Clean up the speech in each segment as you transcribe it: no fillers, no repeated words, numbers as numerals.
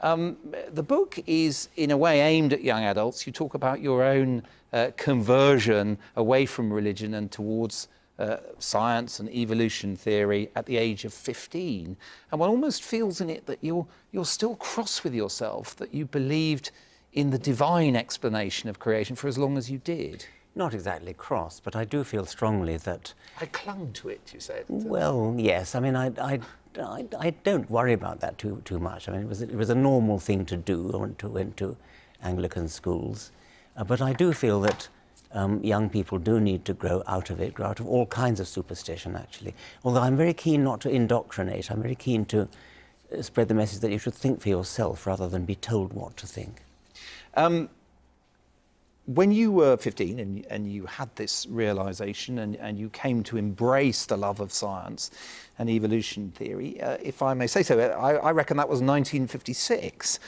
The book is, in a way, aimed at young adults. You talk about your own conversion away from religion and towards science and evolution theory at the age of 15. And one almost feels in it that you're still cross with yourself, that you believed in the divine explanation of creation for as long as you did. Not exactly cross, but I do feel strongly that... I clung to it, you said. Well, yes. I mean, I don't worry about that too much. I mean, it was a normal thing to do. I went to Anglican schools. But I do feel that young people do need to grow out of it, grow out of all kinds of superstition, actually. Although I'm very keen not to indoctrinate. I'm very keen to spread the message that you should think for yourself rather than be told what to think. When you were 15 and you had this realisation and you came to embrace the love of science and evolution theory, if I may say so, I reckon that was 1956.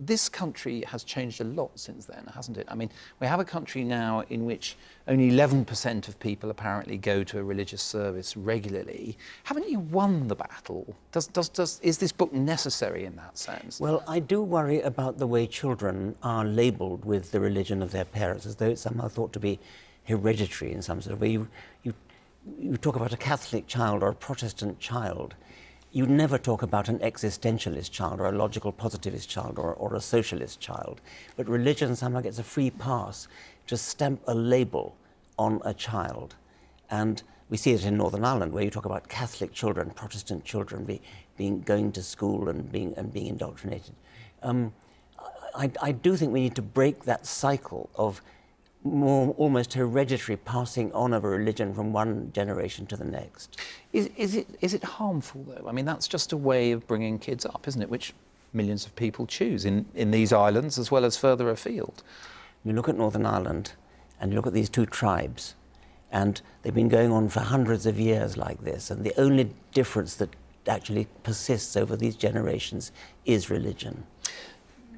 This country has changed a lot since then, hasn't it? I mean, we have a country now in which only 11% of people apparently go to a religious service regularly. Haven't you won the battle? Is this book necessary in that sense? Well, I do worry about the way children are labelled with the religion of their parents, as though it's somehow thought to be hereditary in some sort of way. You talk about a Catholic child or a Protestant child. You never talk about an existentialist child or a logical positivist child or a socialist child. But religion somehow gets a free pass to stamp a label on a child. And we see it in Northern Ireland, where you talk about Catholic children, Protestant children going to school and being indoctrinated. I do think we need to break that cycle of more almost hereditary passing on of a religion from one generation to the next. Is it harmful, though? I mean, that's just a way of bringing kids up, isn't it, which millions of people choose in these islands as well as further afield. You look at Northern Ireland and you look at these two tribes, and they've been going on for hundreds of years like this, and the only difference that actually persists over these generations is religion.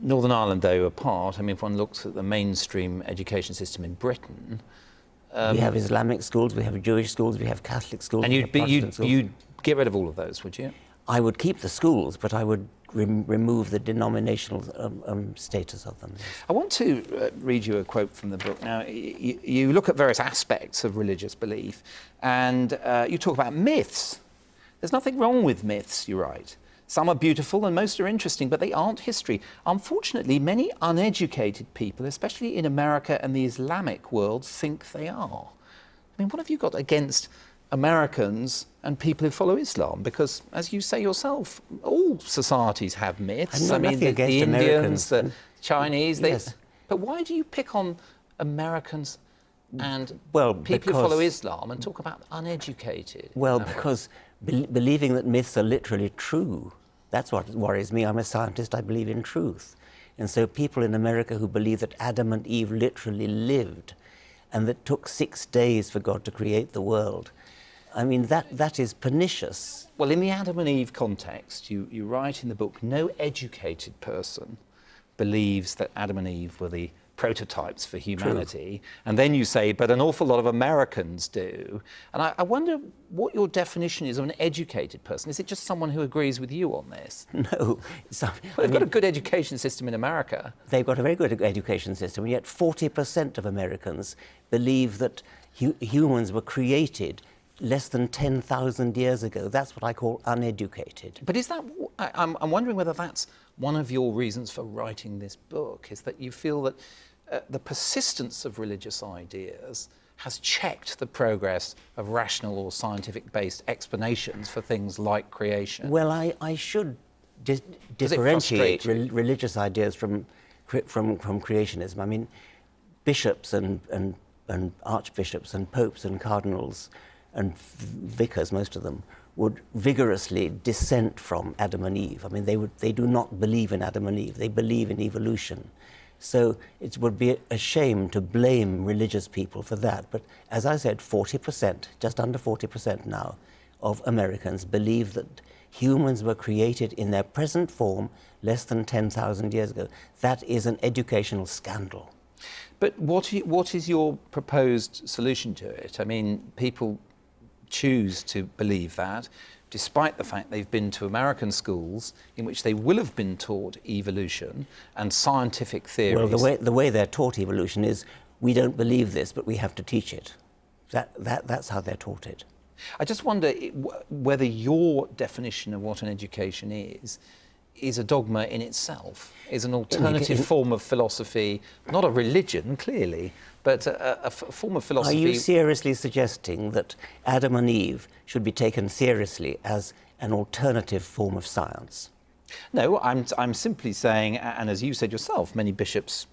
Northern Ireland, though, apart, I mean, if one looks at the mainstream education system in Britain... we have Islamic schools, we have Jewish schools, we have Catholic schools, and you'd get rid of all of those, would you? I would keep the schools, but I would remove the denominational status of them. Yes. I want to read you a quote from the book. Now, you look at various aspects of religious belief, and you talk about myths. There's nothing wrong with myths, you write. Some are beautiful and most are interesting, but they aren't history. Unfortunately, many uneducated people, especially in America and the Islamic world, think they are. I mean, what have you got against Americans and people who follow Islam? Because, as you say yourself, all societies have myths. I mean, the Indians, the Chinese. Yes. But why do you pick on Americans and people who follow Islam and talk about uneducated? Well, because believing that myths are literally true, that's what worries me. I'm a scientist, I believe in truth. And so people in America who believe that Adam and Eve literally lived and that it took 6 days for God to create the world, I mean, that is pernicious. Well, in the Adam and Eve context, you write in the book, no educated person believes that Adam and Eve were the prototypes for humanity. True. And then you say, but an awful lot of Americans do. And I wonder what your definition is of an educated person. Is it just someone who agrees with you on this? No. They've got a good education system in America. They've got a very good education system, and yet 40% of Americans believe that humans were created less than 10,000 years ago. That's what I call uneducated. But is that, I'm wondering whether that's one of your reasons for writing this book, is that you feel that the persistence of religious ideas has checked the progress of rational or scientific-based explanations for things like creation. Well, I should differentiate religious ideas from creationism. I mean, bishops and archbishops and popes and cardinals and vicars, most of them, would vigorously dissent from Adam and Eve. I mean, they do not believe in Adam and Eve. They believe in evolution. So it would be a shame to blame religious people for that. But as I said, 40%, just under 40% now, of Americans believe that humans were created in their present form less than 10,000 years ago. That is an educational scandal. But what is your proposed solution to it? I mean, people choose to believe that. despite the fact they've been to American schools in which they will have been taught evolution and scientific theories. Well, the way they're taught evolution is, we don't believe this, but we have to teach it. That's how they're taught it. I just wonder whether your definition of what an education is a dogma in itself, is an alternative form of philosophy, not a religion, clearly, but a form of philosophy. Are you seriously suggesting that Adam and Eve should be taken seriously as an alternative form of science? No, I'm simply saying, and as you said yourself, many bishops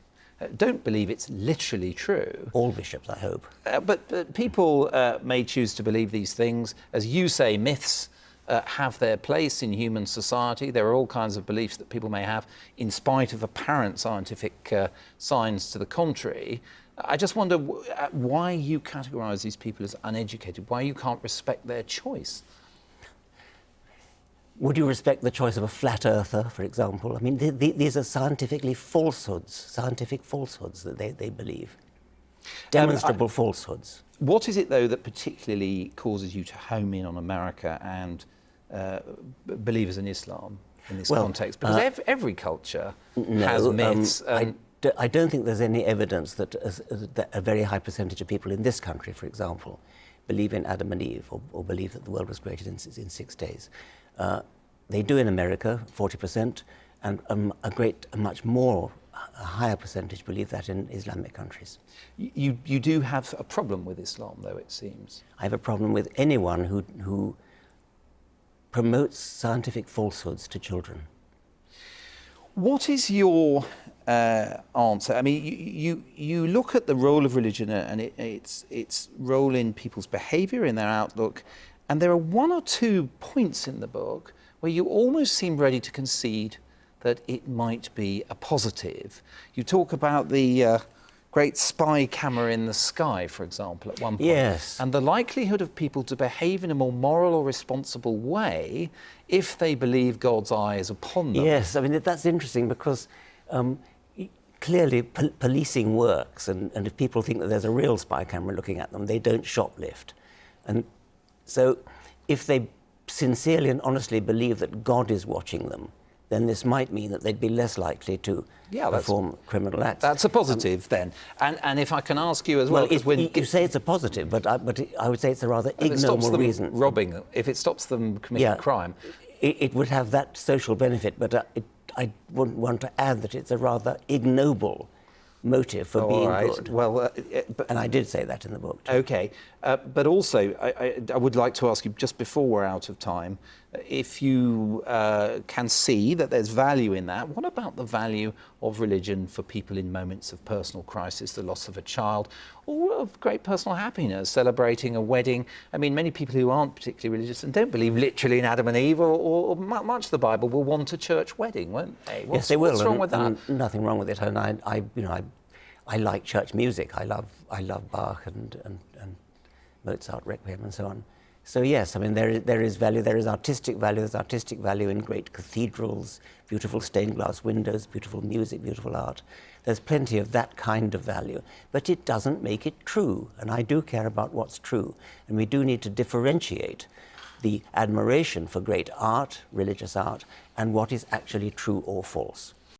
don't believe it's literally true. All bishops, I hope. But people may choose to believe these things. As you say, myths have their place in human society. There are all kinds of beliefs that people may have in spite of apparent scientific signs to the contrary. I just wonder why you categorise these people as uneducated, why you can't respect their choice. Would you respect the choice of a flat earther, for example? I mean, these are scientific falsehoods that they believe. Demonstrable falsehoods. What is it, though, that particularly causes you to home in on America and believers in Islam in this context? Because every culture has myths. I don't think there's any evidence that a very high percentage of people in this country, for example, believe in Adam and Eve or believe that the world was created in 6 days. They do in America, 40%, and a much more, a higher percentage believe that in Islamic countries. You do have a problem with Islam, though, it seems. I have a problem with anyone who promotes scientific falsehoods to children. What is your answer? I mean, you look at the role of religion and its role in people's behaviour, in their outlook, and there are one or two points in the book where you almost seem ready to concede that it might be a positive. You talk about the great spy camera in the sky, for example, at one point. Yes. And the likelihood of people to behave in a more moral or responsible way if they believe God's eye is upon them. Yes, I mean, that's interesting because clearly policing works, and if people think that there's a real spy camera looking at them, they don't shoplift. And so if they sincerely and honestly believe that God is watching them, then this might mean that they'd be less likely to perform criminal acts. That's a positive then. And if I can ask you as well... you say it's a positive, but I would say it's a rather ignoble reason. Robbing, if it stops them committing crime. It would have that social benefit, but I wouldn't want to add that it's a rather ignoble motive for being good. Well, and I did say that in the book too. Okay, but also I would like to ask you, just before we're out of time, if you can see that there's value in that, what about the value of religion for people in moments of personal crisis, the loss of a child, or of great personal happiness, celebrating a wedding? I mean, many people who aren't particularly religious and don't believe literally in Adam and Eve or much of the Bible will want a church wedding, won't they? Yes, they will. What's wrong with that? Nothing wrong with it. And I like church music. I love Bach and Mozart, Requiem, and so on. So yes, I mean there is value. There is artistic value. There's artistic value in great cathedrals, beautiful stained glass windows, beautiful music, beautiful art. There's plenty of that kind of value, but it doesn't make it true. And I do care about what's true, and we do need to differentiate the admiration for great art, religious art, and what is actually true or false.